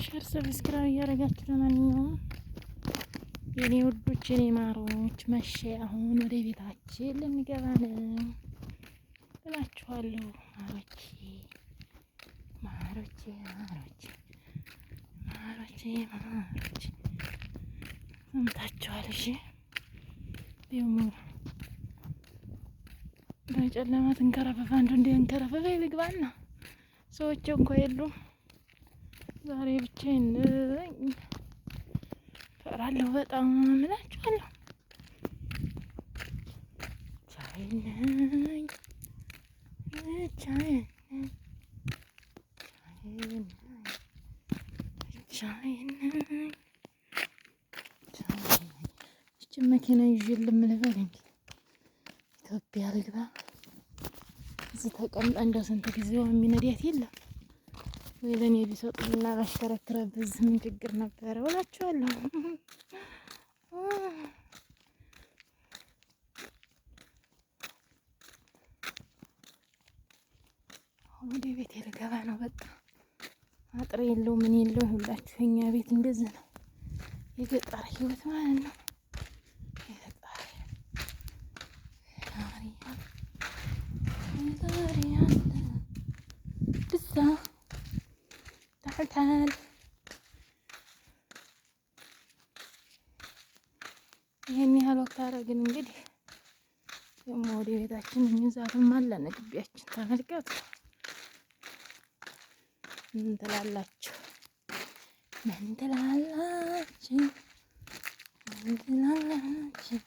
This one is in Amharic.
ሸር ሰብስክራይብ እያደረጋችሁ ለማንኛውም የኔ ውዶች የኔ ማሮች መሸ። አሁን ወደ ቤታችን ልንገባ ነው እላችኋለሁ። ማሮቼ ማሮቼ ማሮቼ ማሮቼ ማሮቼ ሰምታችኋል? እሺ ደግሞ በጨለማ ትንከረፈፍ አንዱ እንዲንከረፈፈ ልግባና ሰዎች እንኳ የሉም። ዛሬ ብቻዬን ነኝ። እፈራለሁ በጣም እላችኋለሁ። ብቻዬን ነኝ ብቻዬን ብቻዬን ነኝ። ይህችን መኪና ይዤ ልምልበል እንዴ ኢትዮጵያ ልግባ። እዚህ ተቀምጣ እንደው ስንት ጊዜዋ የሚነዳት የለም ወይ ለእኔ ቢሰጡኝና ባሽከረክረበት እዚህ ምን ችግር ነበረ እላችኋለሁ። አሁን ወደ ቤቴ ልገባ ነው። በቃ አጥር የለው ምን የለው ሁላችሁ የኛ ቤት እንደዚህ ነው። የገጠር ህይወት ማለት ነው። ብዛ تعال ይሄን ያህል ወቅት አደረግን። እንግዲህ ደግሞ ወደ ቤታችን እንዛትም አለን ግቢያችን ተመልከቱ። ምን ትላላችሁ? ምን ትላላችሁ? ምን ትላላችሁ?